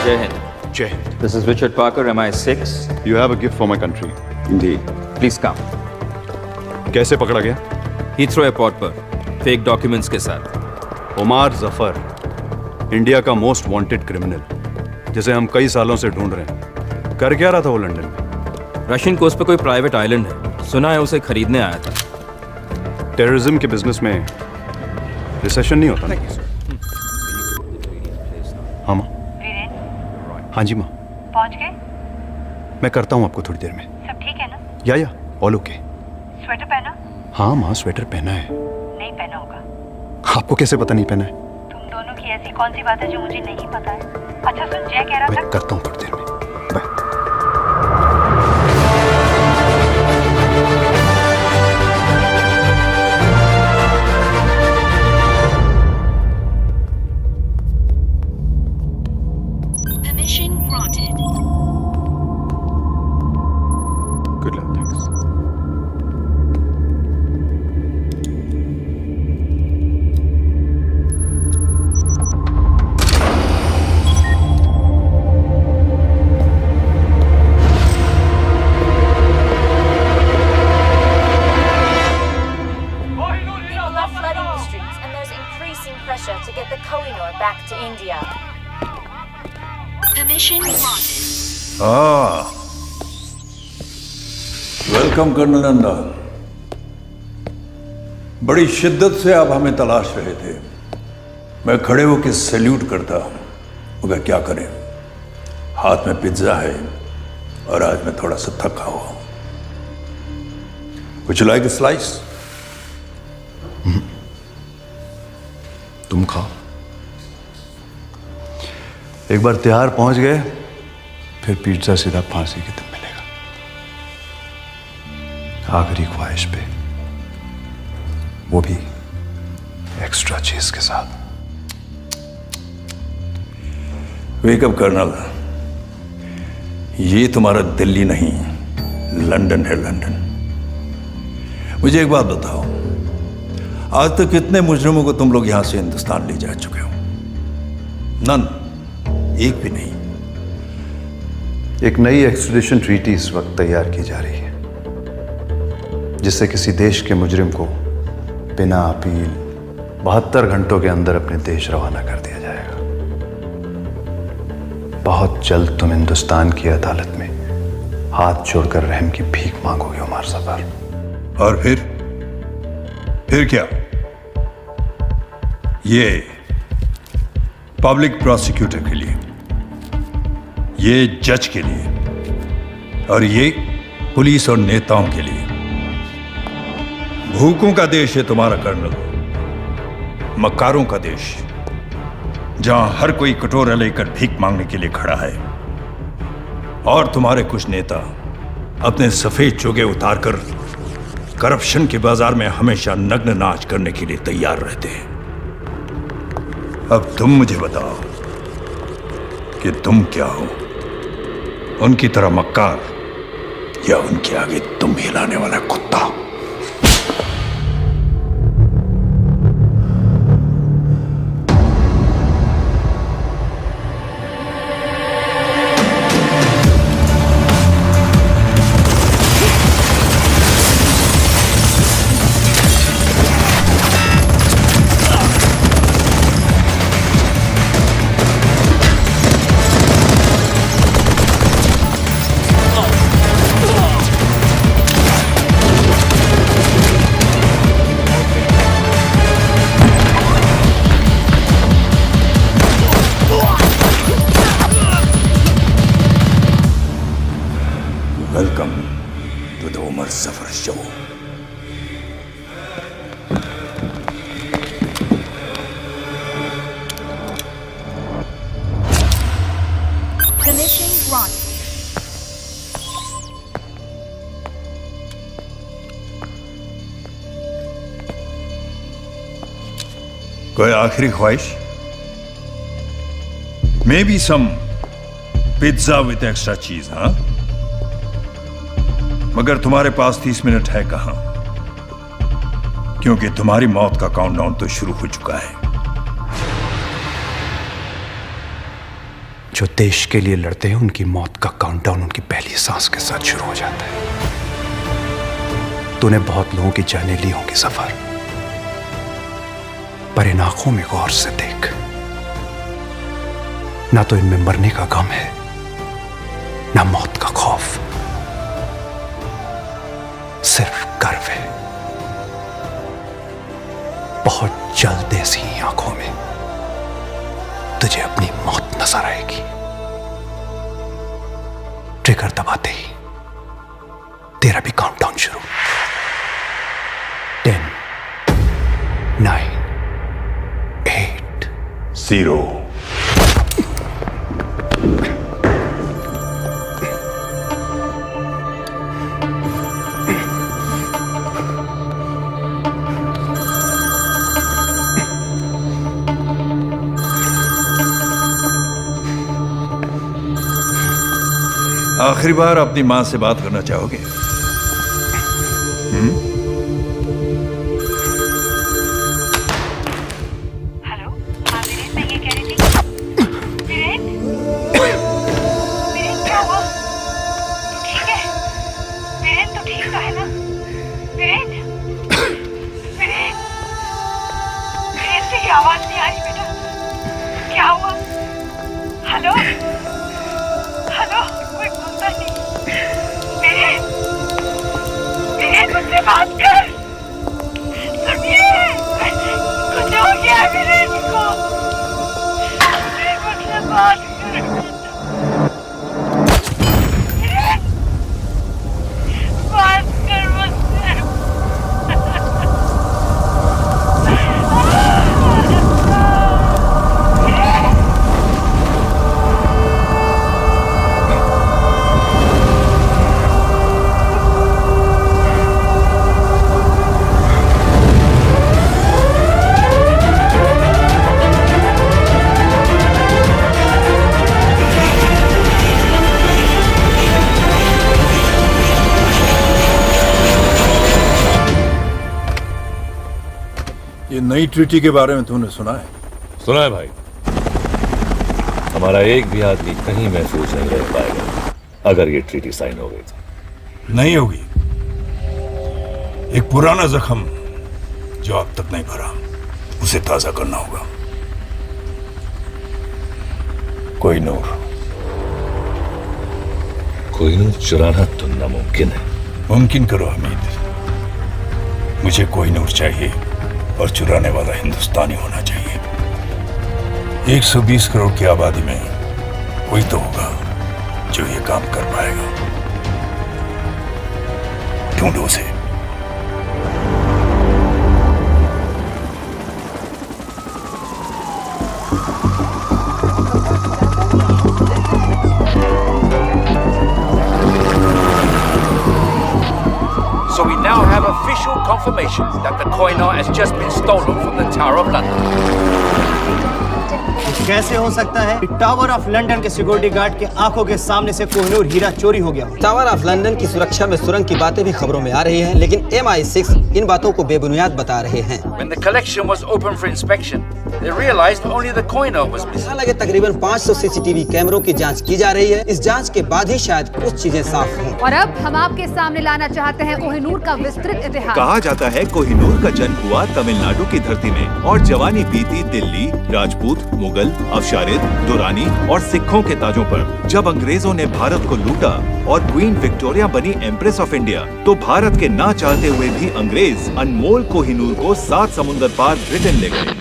Jai Hind. Jai Hind. This is Richard Parker, MI6. You have a gift for my country. Indeed. Please come. कैसे पकड़ा गया? Heathrow airport पर fake documents के साथ। उमार Zafar, India का most wanted criminal, जिसे हम कई सालों से ढूंढ रहे हैं। कर क्या रहा था वो लंदन में? रशियन कोस्ट पे कोई प्राइवेट आइलैंड है, सुना है उसे खरीदने आया था। टेररिज्म के बिजनेस में रिसेशन नहीं होता ना? हाँ माँ। हाँ जी माँ। पहुंच गए? मैं करता हूँ आपको थोड़ी देर में। सब ठीक है ना? या ऑल ओके। स्वेटर पहना? हाँ माँ, स्वेटर पहना है। नहीं पहना होगा। आपको कैसे पता नहीं पहना है? तुम दोनों की ऐसी कौन सी बात है जो मुझे नहीं पता है? अच्छा सुन, जय कह रहा था। मैं करता हूँ थोड़ी देर में। Bye. Permission granted. Good luck, thanks. People are flooding the streets, and there's increasing pressure to get the Kohinoor back to India. Permission granted. Welcome colonel Nanda. बड़ी शिद्दत से आप हमें तलाश रहे थे। मैं खड़े होकर सैल्यूट करता, मगर क्या करें, हाथ में पिज्जा है और आज मैं थोड़ा सा थका हुआ हूं। Would you like a slice? तुम खाओ। एक बार तिहाड़ पहुंच गए, फिर पिज्जा सीधा फांसी के दिन मिलेगा। आखिरी ख्वाहिश पे, वो भी एक्स्ट्रा चीज के साथ। वेकअप कर्नल, ये तुम्हारा दिल्ली नहीं, लंदन है, लंदन। मुझे एक बात बताओ, आज तक कितने मुजरिमों को तुम लोग यहां से हिंदुस्तान ले जा चुके हो? नन, एक भी नहीं। एक नई एक्सट्रेडिशन ट्रीटी इस वक्त तैयार की जा रही है, जिससे किसी देश के मुजरिम को बिना अपील 72 घंटों के अंदर अपने देश रवाना कर दिया जाएगा। बहुत जल्द तुम हिंदुस्तान की अदालत में हाथ जोड़कर रहम की भीख मांगोगे उमर जफर। और फिर क्या? ये पब्लिक प्रोसिक्यूटर के लिए, ये जज के लिए, और ये पुलिस और नेताओं के लिए। भूखों का देश है तुम्हारा कर्नल, मक्कारों का देश, जहां हर कोई कटोरा लेकर भीख मांगने के लिए खड़ा है। और तुम्हारे कुछ नेता अपने सफेद चोगे उतारकर करप्शन के बाजार में हमेशा नग्न नाच करने के लिए तैयार रहते हैं। अब तुम मुझे बताओ कि तुम क्या हो, उनकी तरह मक्कार या उनके आगे तुम हिलाने वाला कुत्ता? Welcome to the Umar Zafar Show. Permission granted. कोई आखिरी ख्वाहिश? Maybe some pizza with extra cheese, हाँ? मगर तुम्हारे पास 30 मिनट है कहां? क्योंकि तुम्हारी मौत का काउंटडाउन तो शुरू हो चुका है। जो देश के लिए लड़ते हैं उनकी मौत का काउंटडाउन उनकी पहली सांस के साथ शुरू हो जाता है। तूने बहुत लोगों की जानें ली होंगी सफर, पर इन आंखों में गौर से देख, ना तो इनमें मरने का गम है, ना मौत का खौफ, सिर्फ गर्व है। बहुत जल्द ऐसी ही आंखों में तुझे अपनी मौत नजर आएगी। ट्रिगर दबाते ही तेरा भी काउंटडाउन शुरू। 10, 9, 8, 0। आखिरी बार अपनी मां से बात करना चाहोगे? हेलो, हाँ वीरेन, मैं ये कह रही थी। वीरेन, वीरेन क्या हुआ? तू ठीक है? वीरेन तू ठीक तो है ना? वीरेन, वीरेन, वीरेन तेरी आवाज नहीं आ रही बेटा। क्या हुआ? हेलो, हेलो, कोई बोलता नहीं। वीरेन, वीरेन मुझसे बात कर। सुनिए, कुछ हो गया वीरेन को। वीरेन मुझसे बात कर। वीरेन, बात कर मुझसे। ये नई ट्रीटी के बारे में तूने सुना है? सुना है भाई। हमारा एक भी आदमी कहीं महफूज नहीं रह पाएगा अगर ये ट्रीटी साइन हो गई तो। नहीं होगी। एक पुराना जख्म जो अब तक नहीं भरा, उसे ताजा करना होगा। कोहिनूर चुराना तो नामुमकिन है। मुमकिन करो हमीद। मुझे कोहिनूर चाहिए और चुराने वाला हिंदुस्तानी होना चाहिए। 120 करोड़ की आबादी में कोई तो होगा जो ये काम कर पाएगा। ढूंढो उसे। So we now have official confirmation that the Koh-i-Noor has just been stolen from the Tower of London. कैसे हो सकता है? टावर ऑफ लंदन के सिक्योरिटी गार्ड के आंखों के सामने से कोहिनूर हीरा चोरी हो गया। टावर ऑफ लंदन की सुरक्षा में सुरंग की बातें भी खबरों में आ रही हैं, लेकिन MI6 इन बातों को बेबुनियाद बता रहे हैं। When the collection was opened for inspection, they realized only the Koh-i-Noor was missing. लगे तकरीबन 500 CCTV कैमरों की जांच की जा रही है। इस जांच के बाद ही शायद कुछ चीजें साफ हों। और अब हम आपके सामने लाना चाहते हैं कोहिनूर का विस्तृत इतिहास। कहा जाता है कोहिनूर का जन्म हुआ तमिलनाडु की धरती में और जवानी बीती दिल्ली, राजपूत, मुगल, अफशारिद, दुरानी और सिखों के ताजों पर। जब अंग्रेजों ने भारत को लूटा और क्वीन विक्टोरिया बनी एम्प्रेस ऑफ इंडिया, तो भारत के ना चाहते हुए भी अंग्रेज अनमोल कोहिनूर को 7 समुंदर पार ब्रिटेन ले गए।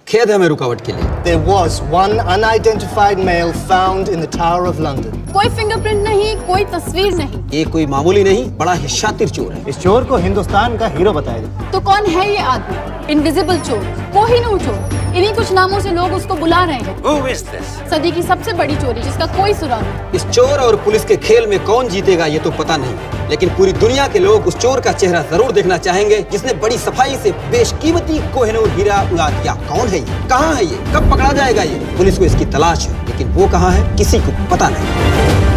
खेद है हमें रुकावट के लिए। There was one unidentified male found in the Tower of London. कोई फिंगरप्रिंट नहीं, कोई तस्वीर नहीं। ये कोई मामूली नहीं, बड़ा ही शातिर चोर है। इस चोर को हिंदुस्तान का हीरो बताया जाता। तो कौन है ये आदमी? इनविजिबल चोर, कोहिनूर चोर। इन्हीं कुछ नामों से लोग उसको बुला रहे हैं। Who is this? सदी की सबसे बड़ी चोरी जिसका कोई सुराग नहीं। इस चोर और पुलिस के खेल में कौन जीतेगा ये तो पता नहीं, लेकिन पूरी दुनिया के लोग उस चोर का चेहरा जरूर देखना चाहेंगे जिसने बड़ी सफाई से बेशकीमती कोहिनूर हीरा उड़ा दिया। कौन है ये? कहाँ है ये? कब पकड़ा जाएगा ये? पुलिस को इसकी तलाश है, लेकिन वो कहाँ है किसी को पता नहीं।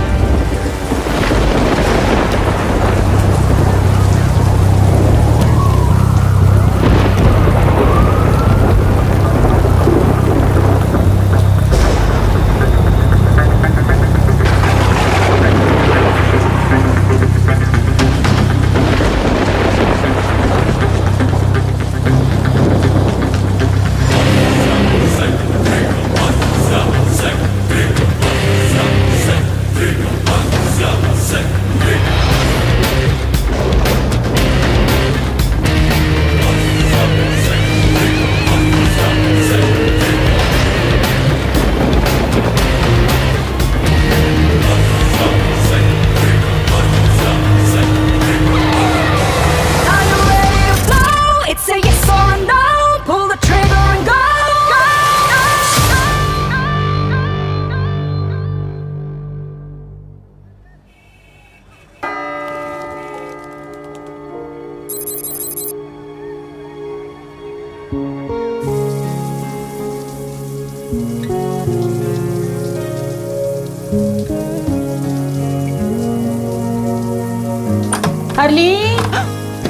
हरलीन,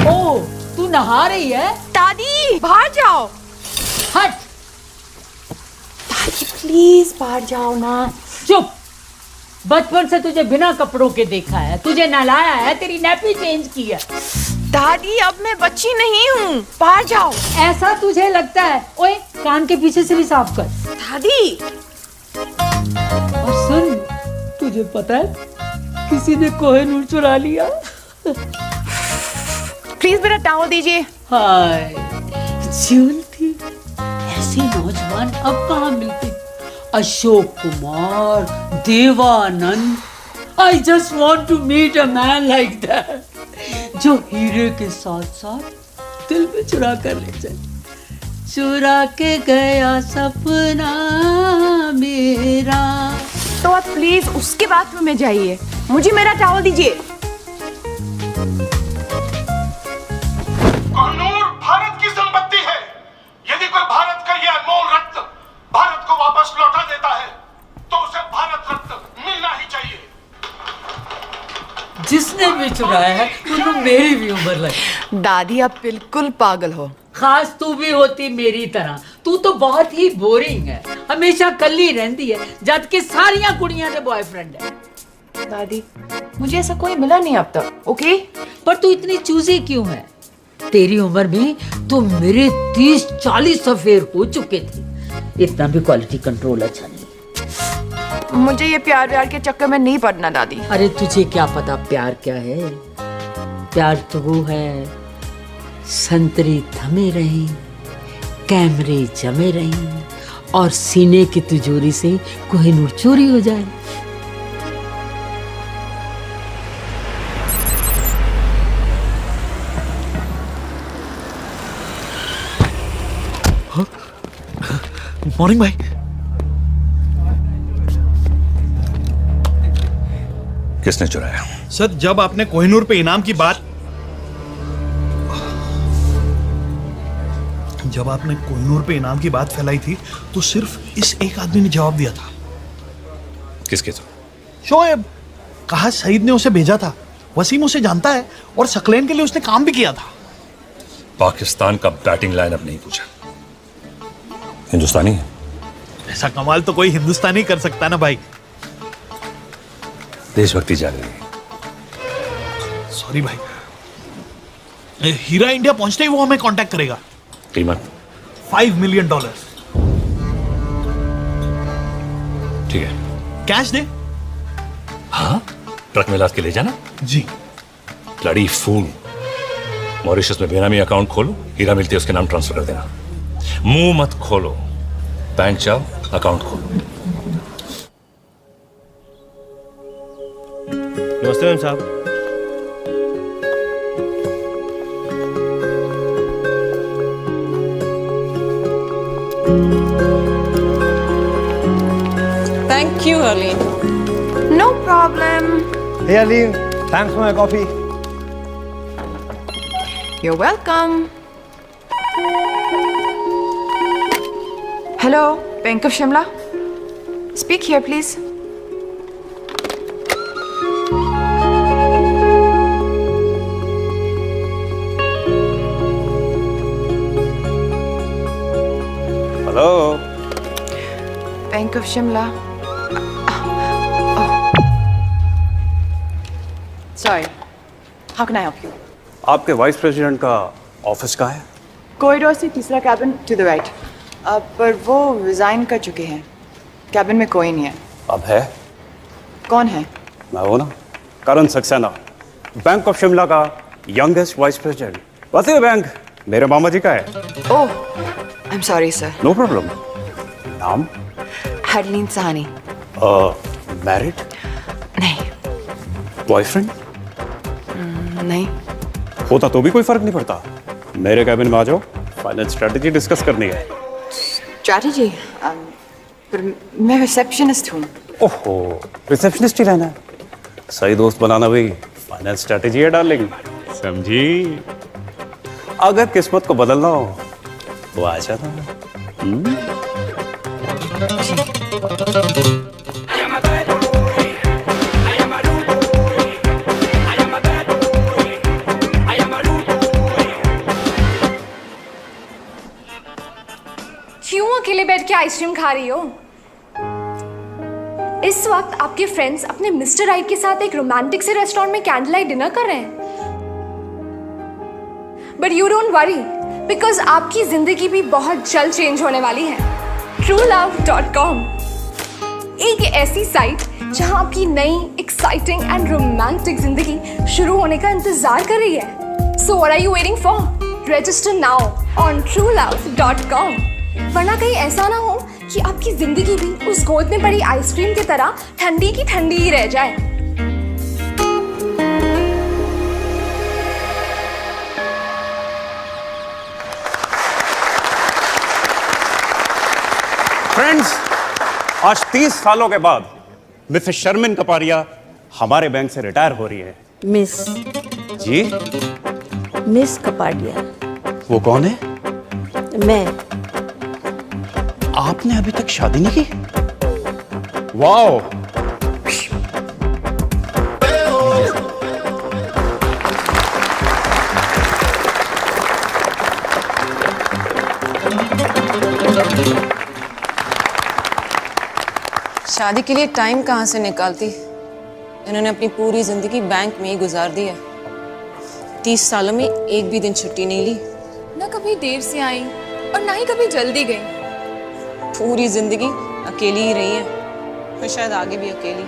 ओ तू नहा रही है? दादी बाहर जाओ। हट। दादी प्लीज बाहर जाओ ना। चुप। बचपन से तुझे बिना कपड़ों के देखा है, तुझे नहलाया है, तेरी नैपी चेंज की है। दादी अब मैं बच्ची नहीं हूँ, बाहर जाओ। ऐसा तुझे लगता है? ओए कान के पीछे से भी साफ कर। दादी। और सुन, तुझे पता है किसी ने कोहिनूर चुरा लिया। प्लीज मेरा टॉवल दीजिए। हाय ज्वेलरी, ऐसे नौजवान अब कहाँ मिलते? Ashok Kumar, Devanand, I just want to meet a man like that, जो हीरे के साथ साथ दिल में चुरा कर ले जाए। चुरा के गया सपना मेरा। तो आप प्लीज उसके बाथरूम में जाइए, मुझे मेरा टॉवल दीजिए। कोहिनूर भारत की संपत्ति है। यदि कोई भारत का यह अनमोल रत्न भारत को वापस लौटा देता है तो उसे भारत रत्न मिलना ही चाहिए। जिसने भी चुराया है वो मेरी भी उम्र लगी। दादी आप बिल्कुल पागल हो। खास तू भी होती मेरी तरह। तू तो बहुत ही बोरिंग है, हमेशा कल्ली रहती है, जबकि सारियां कुड़ियां से बॉयफ्रेंड है। दादी मुझे ऐसा कोई मिला नहीं अब तक। ओके पर तू इतनी चूजी क्यों है? तेरी उम्र में तो मेरे 30-40 अफेयर हो चुके थे। इतना भी क्वालिटी कंट्रोल अच्छा नहीं। मुझे ये प्यार व्यार के चक्कर में नहीं पड़ना दादी। अरे तुझे क्या पता प्यार क्या है? प्यार तो वो है, संतरे थमे रहे, कैमरे जमे रहे और सीने की तिजोरी से कोहिनूर चोरी हो जाए। मॉर्निंग भाई। किसने चुराया? सर जब आपने कोहिनूर पे इनाम की बात फैलाई थी तो सिर्फ इस एक आदमी ने जवाब दिया था। किसके तो? शोएब। कहा सईद ने उसे भेजा था। वसीम उसे जानता है और सकलेन के लिए उसने काम भी किया था। पाकिस्तान का बैटिंग लाइनअप नहीं पूछा। हिंदुस्तानी है। ऐसा कमाल तो कोई हिंदुस्तानी कर सकता ना भाई। देशभक्ति जाग रही है। सॉरी भाई। हीरा इंडिया पहुंचते ही वो हमें कांटेक्ट करेगा। कीमत $5 मिलियन। ठीक है। कैश दे। हाँ ट्रक में लाद के ले जाना। जी। Bloody fool. मॉरिशस में बेनामी अकाउंट खोलो, हीरा मिलते उसके नाम ट्रांसफर कर देना। मुंह मत खोलो, बैंक जाओ, अकाउंट खोलो। नमस्ते मैम साहब। Thank you Arleen. No problem. Hey Arleen, thanks for my coffee. You're welcome. Hello, Bank of Shimla. Speak here, please. Hello. Bank of Shimla. Oh. Sorry. How can I help you? आपके vice president का office कहाँ है? Corridor से तीसरा cabin to the right. पर वो resign कर चुके हैं, कैबिन में कोई नहीं है। अब है? कौन है? मैं वो ना, करण सक्सेना, बैंक ऑफ शिमला का youngest vice president. Wasim bank मेरे मामा जी का है। Oh, I am sorry sir. No problem. नाम? हरलीन सहानी। मैरिड? नहीं। बॉयफ्रेंड? नहीं। होता तो भी कोई फर्क नहीं पड़ता। मेरे कैबिन में आ जाओ, फाइनेंस स्ट्रेटजी डिस्कस करनी है। स्ट्रैटेजी? पर मैं रिसेप्शनिस्ट हूँ। ओहो, रिसेप्शनिस्ट ही रहना है। सही दोस्त बनाना भी फाइनेंस स्ट्रेटजी है डार्लिंग, समझी? अगर किस्मत को बदलना हो तो आ जाना। क्या आइसक्रीम खा रही हो? इस वक्त आपके फ्रेंड्स अपने मिस्टर राइट के साथ एक रोमांटिक से रेस्टोरेंट में कैंडल लाइट डिनर कर रहे हैं। But you don't worry, because आपकी जिंदगी भी बहुत जल्द चेंज होने वाली है। TrueLove.com एक ऐसी साइट जहां आपकी नई एक्साइटिंग एंड रोमांटिक जिंदगी शुरू होने का इंतजार कर रही है। So what are you waiting for? Register now on TrueLove.com, वरना कहीं ऐसा ना हो कि आपकी जिंदगी भी उस गोद में पड़ी आइसक्रीम की तरह ठंडी की ठंडी ही रह जाए। फ्रेंड्स, आज 30 सालों के बाद मिसेस शर्मिन कपाड़िया हमारे बैंक से रिटायर हो रही है। मिस जी? मिस कपाड़िया। वो कौन है? मैं। आपने अभी तक शादी नहीं की? वाओ! शादी के लिए टाइम कहाँ से निकालती? इन्होंने अपनी पूरी जिंदगी बैंक में ही गुजार दी है। 30 सालों में एक भी दिन छुट्टी नहीं ली। ना कभी देर से आई और ना ही कभी जल्दी गई। पूरी जिंदगी अकेली ही रही है और शायद आगे भी अकेली।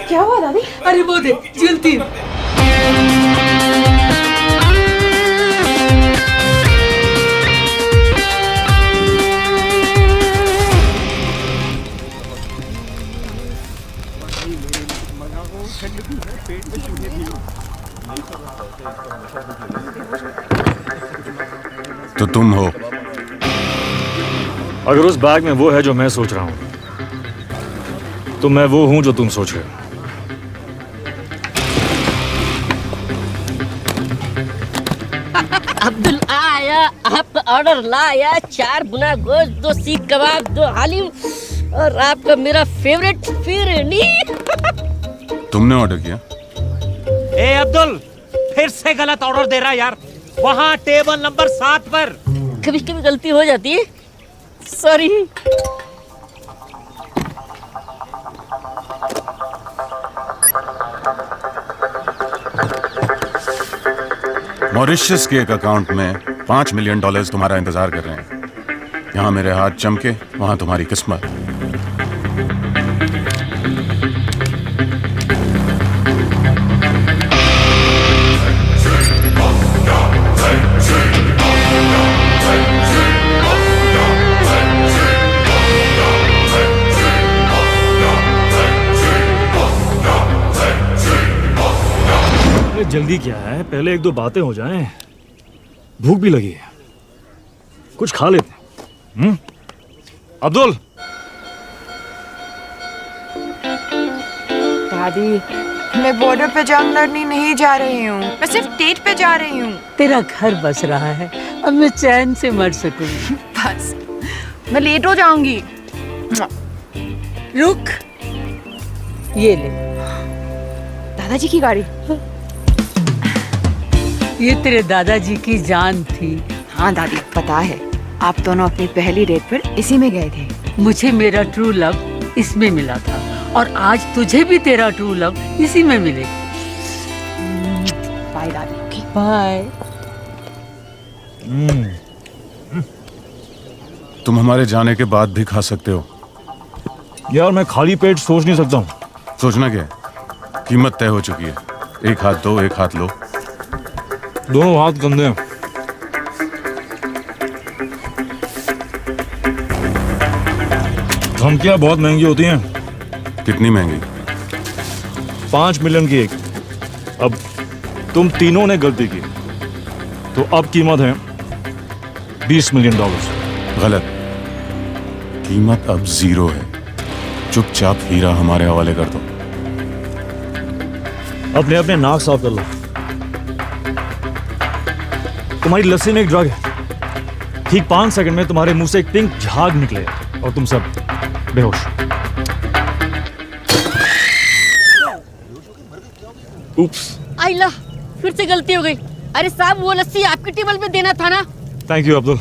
क्या हुआ दादी? अरे वो देख, जलती। तो तुम हो? अगर उस बैग में वो है जो मैं सोच रहा हूं, तो मैं वो हूं जो तुम सोच रहे हो। अब्दुल आया, आपका ऑर्डर लाया। 4 गुना गोश्त, 2 सीख कबाब, 2 हालिम और आपका मेरा फेवरेट फिरनी। तुमने ऑर्डर किया? ए अब्दुल, फिर से गलत ऑर्डर दे रहा है यार। वहाँ टेबल नंबर 7 पर। कभी कभी गलती हो जाती है, सॉरी। मॉरिशस के एक अकाउंट में $5 मिलियन तुम्हारा इंतजार कर रहे हैं। यहाँ मेरे हाथ चमके, वहाँ तुम्हारी किस्मत। जल्दी क्या है, पहले 1-2 बातें हो जाएं। भूख भी लगी है, कुछ खा लेते हैं। अब्दुल। दादी, मैं बॉर्डर पे जंग लड़ने नहीं जा रही हूँ, मैं सिर्फ डेट पे जा रही हूँ। तेरा घर बस रहा है, अब मैं चैन से मर सकूंगी। बस, मैं लेट हो जाऊंगी। रुक, ये ले। दादाजी की गाड़ी। ये तेरे दादाजी की जान थी। हाँ दादी, पता है, आप दोनों अपनी पहली डेट पर इसी में गए थे। मुझे मेरा ट्रू लव इसमें मिला था और आज तुझे भी तेरा ट्रू लव इसी में मिलेगा। बाय दादी। बाय। तुम हमारे जाने के बाद भी खा सकते हो। यार मैं खाली पेट सोच नहीं सकता हूँ। सोचना क्या है? कीमत तय हो चुकी है। एक हाथ दो, एक हाथ लो। दोनों हाथ गंदे हैं। धमकियां बहुत महंगी होती हैं। कितनी महंगी? 5 मिलियन की एक। अब तुम तीनों ने गलती की तो अब कीमत है $20 मिलियन। गलत। कीमत अब 0 है। चुपचाप हीरा हमारे हवाले कर दो। अपने अपने नाक साफ कर लो। तुम्हारी लस्सी में एक ड्रग है। ठीक 5 सेकंड में तुम्हारे मुंह से एक पिंक झाग निकले और तुम सब बेहोश। उप्स। आइला, फिर से गलती हो गई। अरे साहब, वो लस्सी आपकी टेबल पे देना था ना। Thank you Abdul.